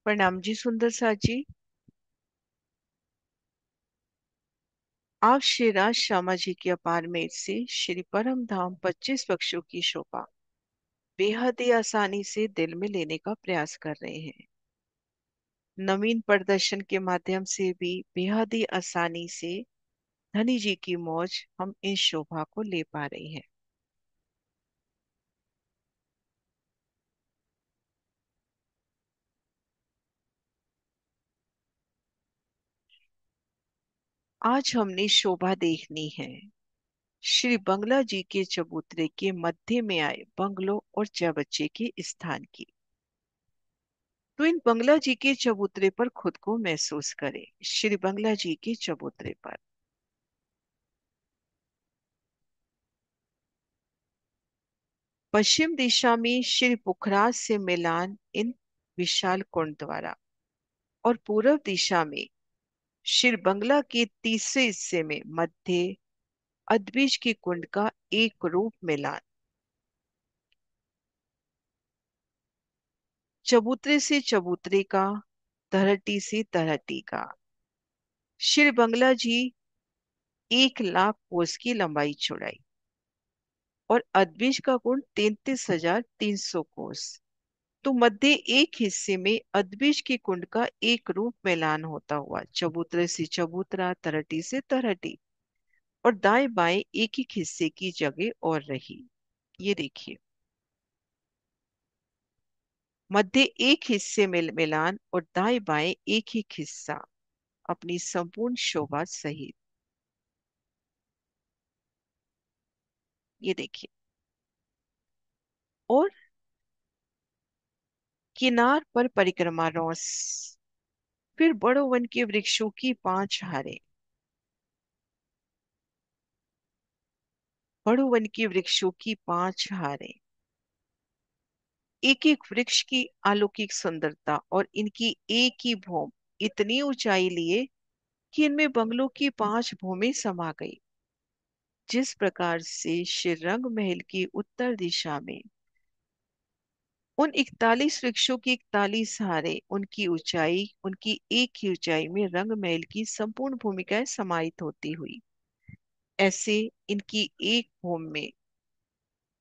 प्रणाम जी सुंदर सा जी। आप श्री राज श्यामा जी की अपार मेघ से श्री परम धाम 25 पक्षों की शोभा बेहद ही आसानी से दिल में लेने का प्रयास कर रहे हैं। नवीन प्रदर्शन के माध्यम से भी बेहद ही आसानी से धनी जी की मौज हम इन शोभा को ले पा रहे हैं। आज हमने शोभा देखनी है श्री बंगला जी के चबूतरे के मध्य में आए बंगलों और चबच्चे के स्थान की। तो इन बंगला जी के चबूतरे पर खुद को महसूस करें। श्री बंगला जी के चबूतरे पर पश्चिम दिशा में श्री पुखराज से मिलान इन विशाल कुंड द्वारा, और पूर्व दिशा में श्री बंगला के तीसरे हिस्से में मध्य अदबीज के कुंड का एक रूप मिलान। चबूतरे से चबूतरे का, तलहटी से तलहटी का। श्री बंगला जी 1 लाख कोस की लंबाई चौड़ाई और अदबीज का कुंड 33,300 कोस। तो मध्य एक हिस्से में अदबीज के कुंड का एक रूप मिलान होता हुआ चबूतरे से चबूतरा, तरहटी से तरहटी, और दाएं बाएं एक एक हिस्से की जगह और रही। ये देखिए, मध्य एक हिस्से में मिलान और दाएं बाएं एक एक हिस्सा अपनी संपूर्ण शोभा सहित। ये देखिए, और किनार पर परिक्रमा रॉस, फिर बड़ो वन के वृक्षों की 5 हारें। बड़ो वन के वृक्षों की 5 हारें, एक एक वृक्ष की अलौकिक सुंदरता और इनकी एक ही भौम इतनी ऊंचाई लिए कि इनमें बंगलों की 5 भौमें समा गई। जिस प्रकार से श्री रंग महल की उत्तर दिशा में उन 41 वृक्षों की 41 हारें, उनकी ऊंचाई, उनकी एक ही ऊंचाई में रंग महल की संपूर्ण भूमिकाएं समाहित होती हुई, ऐसे इनकी एक भौम में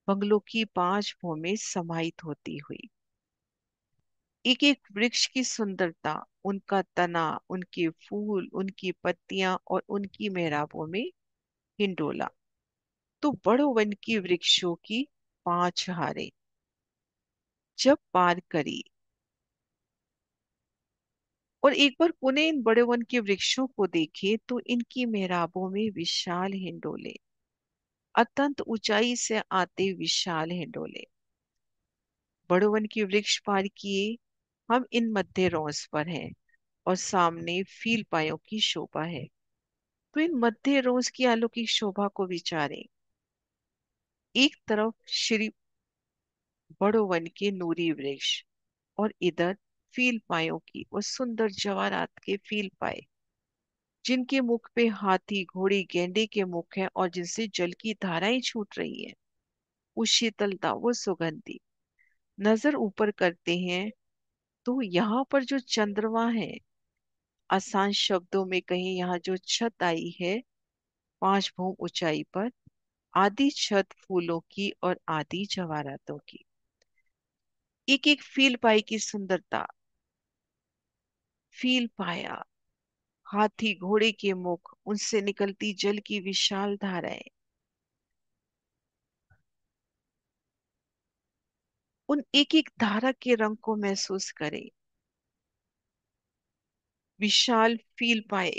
बंगलों की 5 भौमें समाहित होती हुई। एक एक वृक्ष की सुंदरता, उनका तना, उनके फूल, उनकी पत्तियां और उनकी मेहराबों में हिंडोला। तो बड़ो वन की वृक्षों की 5 हारें जब पार करी, और एक बार पुनः इन बड़े वन के वृक्षों को देखे तो इनकी मेहराबों में विशाल हिंडोले, अत्यंत ऊंचाई से आते विशाल हिंडोले। बड़ो वन के वृक्ष पार किए, हम इन मध्य रोज पर हैं और सामने फील पायों की शोभा है। तो इन मध्य रोज की अलौकिक शोभा को विचारें। एक तरफ श्री बड़ो वन के नूरी वृक्ष, और इधर फील पायों की वो सुंदर जवारात के फील पाए, जिनके मुख पे हाथी, घोड़ी, गेंडे के मुख है और जिनसे जल की धाराएं छूट रही है। वो शीतलता, वो सुगंधी। नजर ऊपर करते हैं तो यहाँ पर जो चंद्रमा है, आसान शब्दों में कहीं, यहाँ जो छत आई है 5 भौम ऊंचाई पर, आधी छत फूलों की और आधी जवारातों की। एक एक फील पाई की सुंदरता, फील पाया, हाथी, घोड़े के मुख, उनसे निकलती जल की विशाल धाराएं, उन एक एक धारा के रंग को महसूस करें। विशाल फील पाए,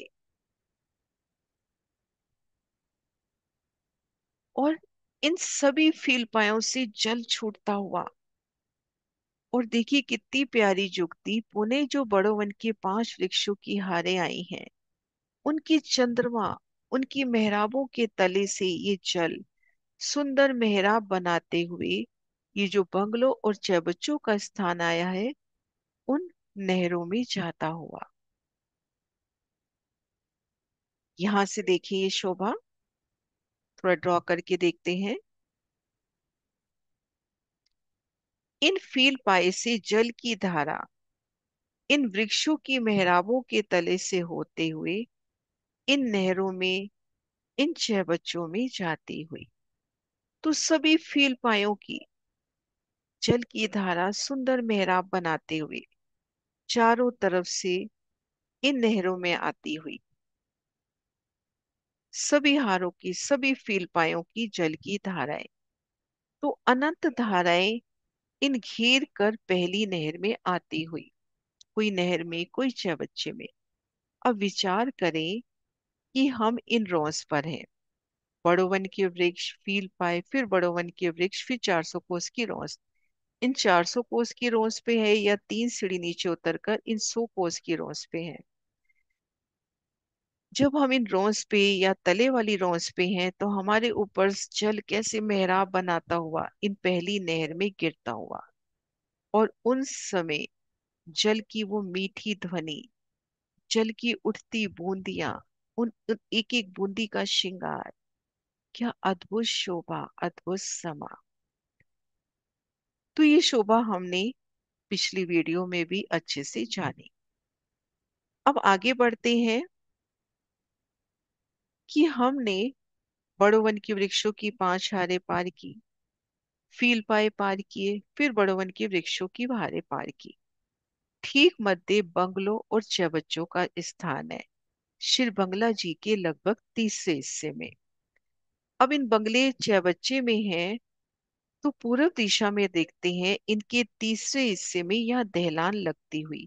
और इन सभी फील पायों से जल छूटता हुआ। और देखिए कितनी प्यारी जुगती, पुणे जो बड़ो वन के 5 वृक्षों की हारें आई हैं, उनकी चंद्रमा, उनकी मेहराबों के तले से ये जल सुंदर मेहराब बनाते हुए ये जो बंगलों और चैबच्चों का स्थान आया है, उन नहरों में जाता हुआ। यहां से देखिए ये शोभा, थोड़ा ड्रॉ करके देखते हैं। इन फील पाए से जल की धारा इन वृक्षों की मेहराबों के तले से होते हुए इन नहरों में इन 6 बच्चों में जाती हुई, तो सभी फील पायों की जल की धारा सुंदर मेहराब बनाते हुए चारों तरफ से इन नहरों में आती हुई सभी हारों की, सभी फील पायों की जल की धाराएं, तो अनंत धाराएं इन घेर कर पहली नहर में आती हुई, कोई नहर में, कोई 6 बच्चे में। अब विचार करें कि हम इन रोज पर हैं। बड़ो वन के वृक्ष, फील पाए, फिर बड़ो वन के वृक्ष, फिर 400 कोस की रोज। इन 400 कोस की रोज पे है, या 3 सीढ़ी नीचे उतरकर इन 100 कोस की रोज पे है। जब हम इन रोज पे या तले वाली रोज पे हैं, तो हमारे ऊपर जल कैसे मेहराब बनाता हुआ इन पहली नहर में गिरता हुआ, और उन समय जल की वो मीठी ध्वनि, जल की उठती बूंदियां, उन एक एक बूंदी का श्रृंगार, क्या अद्भुत शोभा, अद्भुत समा। तो ये शोभा हमने पिछली वीडियो में भी अच्छे से जानी। अब आगे बढ़ते हैं कि हमने बड़ो वन की वृक्षों की 5 हारे पार की, फील पाए पार किए, फिर बड़ो वन के वृक्षों की बहारें पार की। ठीक मध्य बंगलों और चबच्चों का स्थान है, शिर बंगला जी के लगभग तीसरे हिस्से में। अब इन बंगले चबच्चे में हैं, तो पूर्व दिशा में देखते हैं इनके तीसरे हिस्से में यह दहलान लगती हुई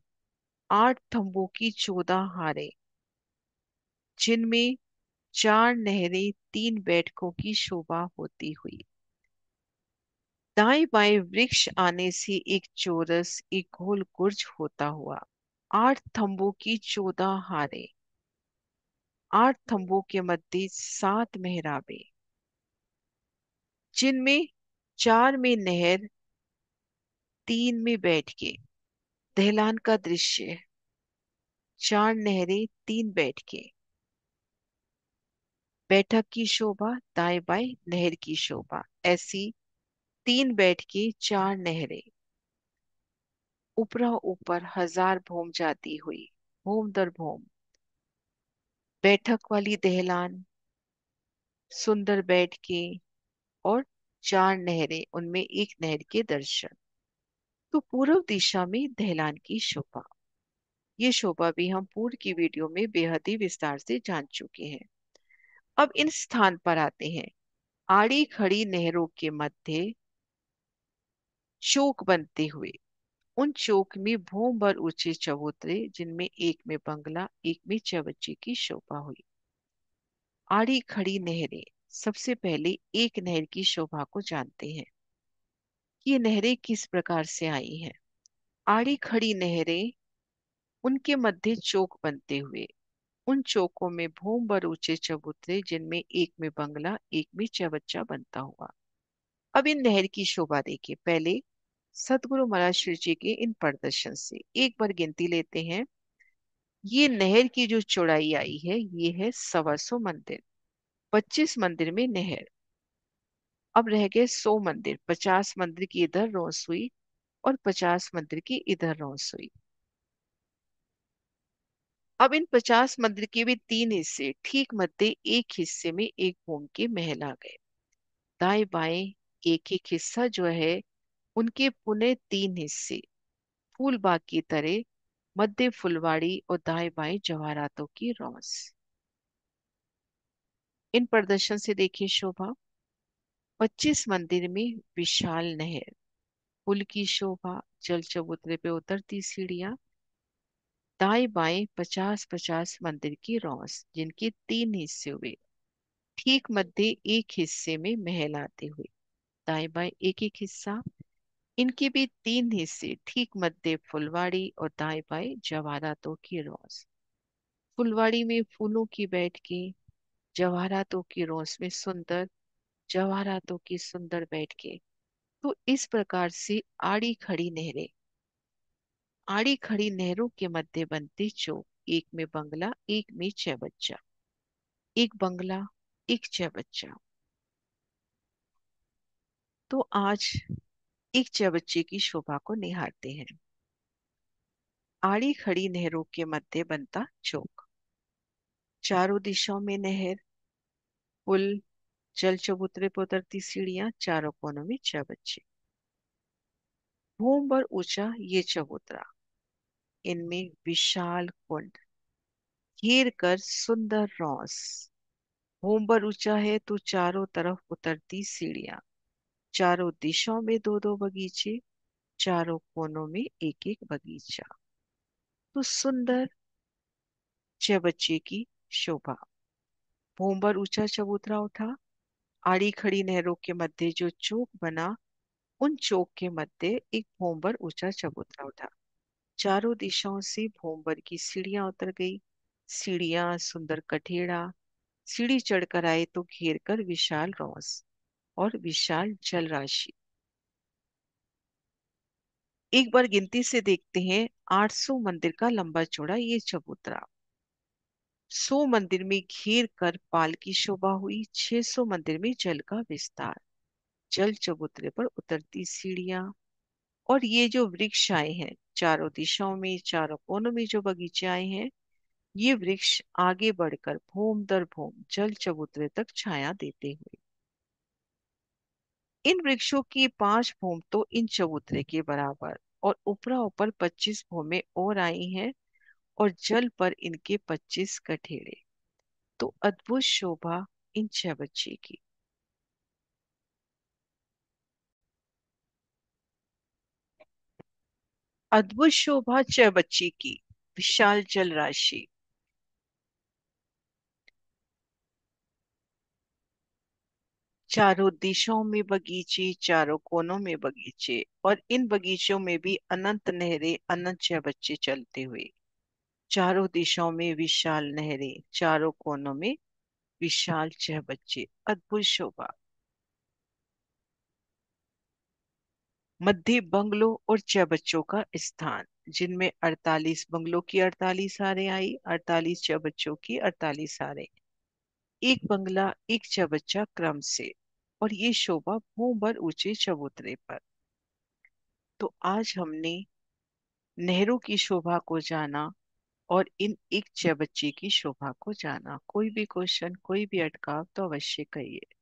8 थंबों की 14 हारें, जिनमें 4 नहरें, 3 बैठकों की शोभा होती हुई। दाएं बाएं वृक्ष आने से एक चौरस, एक गोल कुर्ज होता हुआ 8 थंबों की 14 हारें, 8 थंबों के मध्य 7 मेहराबें, जिनमें 4 में नहर, 3 में बैठ के दहलान का दृश्य, 4 नहरें, 3 बैठ के, बैठक की शोभा, दाएं बाएं नहर की शोभा, ऐसी 3 बैठ के 4 नहरें, ऊपरा ऊपर 1000 भौम जाती हुई, भौम दर भौम, बैठक वाली दहलान, सुंदर बैठ के, और 4 नहरें, उनमें एक नहर के दर्शन। तो पूर्व दिशा में दहलान की शोभा, ये शोभा भी हम पूर्व की वीडियो में बेहद ही विस्तार से जान चुके हैं। अब इन स्थान पर आते हैं। आड़ी खड़ी नहरों के मध्य चौक बनते हुए, उन चौक में भूम भर ऊंचे चबूतरे, जिनमें एक में बंगला, एक में चबच्चे की शोभा हुई। आड़ी खड़ी नहरें, सबसे पहले एक नहर की शोभा को जानते हैं। ये नहरें किस प्रकार से आई हैं। आड़ी खड़ी नहरें, उनके मध्य चौक बनते हुए, उन चौकों में भूम भर ऊंचे चबूतरे, जिनमें एक में बंगला, एक में चबच्चा बनता हुआ। अब इन नहर की शोभा देखिए। पहले सतगुरु महाराज श्री जी के इन प्रदर्शन से एक बार गिनती लेते हैं। ये नहर की जो चौड़ाई आई है, ये है 125 मंदिर। 25 मंदिर में नहर। अब रह गए 100 मंदिर। 50 मंदिर की इधर रौस हुई, और 50 मंदिर की इधर रौस हुई। अब इन 50 मंदिर के भी 3 हिस्से, ठीक मध्य एक हिस्से में एक भूम के महल आ गए। दाएं बाएं एक एक हिस्सा जो है, उनके पुनः 3 हिस्से, फूल बाग की तरह, मध्य फुलवाड़ी, और दाएं बाएं जवाहरातों की रौस। इन प्रदर्शन से देखिए शोभा। 25 मंदिर में विशाल नहर, पुल की शोभा, जल चबूतरे पे उतरती सीढ़ियां, दाएं बाएं 50-50 मंदिर की रौस, जिनके 3 हिस्से हुए। ठीक मध्य एक हिस्से में महल आते हुए, दाएं बाएं एक एक हिस्सा, इनके भी 3 हिस्से, ठीक मध्य फुलवाड़ी, और दाएं बाएं जवाहरातों की रौस। फुलवाड़ी में फूलों की बैठ के, जवाहरातों की रौस में सुंदर, जवाहरातों की सुंदर बैठ के। तो इस प्रकार से आड़ी खड़ी नहरें, आड़ी खड़ी नहरों के मध्य बनते चौक, एक में बंगला, एक में चौबच्चा, एक बंगला, एक चौबच्चा। तो आज एक चौबच्चे की शोभा को निहारते हैं। आड़ी खड़ी नहरों के मध्य बनता चौक। चारों दिशाओं में नहर, पुल, जल चबूतरे पर उतरती सीढ़ियां, चारों कोनों में छह बच्चे। भूम पर ऊंचा ये चबूतरा, इनमें विशाल कुंड, घेर कर सुंदर रौस। भूम पर ऊंचा है तो चारों तरफ उतरती सीढ़ियां, चारों दिशाओं में दो दो बगीचे, चारों कोनों में एक एक बगीचा। तो सुंदर चबच्चे की शोभा। भूम पर ऊंचा चबूतरा उठा, आड़ी खड़ी नहरों के मध्य जो चौक बना, उन चौक के मध्य एक भूमभर ऊंचा चबूतरा उठा। चारों दिशाओं से भूमभर की सीढ़ियां उतर गई। सीढ़ियां सुंदर कठेड़ा, सीढ़ी चढ़कर आए तो घेर कर विशाल रौस और विशाल जल राशि। एक बार गिनती से देखते हैं, 800 मंदिर का लंबा चौड़ा ये चबूतरा। 100 मंदिर में घेर कर पाल की शोभा हुई, 600 मंदिर में जल का विस्तार, जल चबूतरे पर उतरती सीढ़ियां, और ये जो वृक्ष आए हैं चारों दिशाओं में, चारों कोनों में जो बगीचे आए हैं, ये वृक्ष आगे बढ़कर भूम दर भूम जल चबूतरे तक छाया देते हुए। इन वृक्षों की 5 भूम तो इन चबूतरे के बराबर, और ऊपरा ऊपर 25 भूमें और आई हैं, और जल पर इनके 25 कठेड़े। तो अद्भुत शोभा इन छह बच्चे की। अद्भुत शोभा छह बच्चे की, विशाल जल राशि। चारों दिशाओं में बगीचे, चारों कोनों में बगीचे, और इन बगीचों में भी अनंत नहरें, अनंत छह बच्चे चलते हुए। चारों दिशाओं में विशाल नहरें, चारों कोनों में विशाल छह बच्चे, अद्भुत शोभा। मध्य बंगलों और छह बच्चों का स्थान, जिनमें 48 बंगलों की 48 हारें आई, 48 छह बच्चों की 48 हारें। एक बंगला एक छह बच्चा क्रम से, और ये शोभा भूं भर ऊंचे चबूतरे पर। तो आज हमने नहरों की शोभा को जाना, और इन एक छह बच्चे की शोभा को जाना। कोई भी क्वेश्चन, कोई भी अटकाव तो अवश्य कहिए।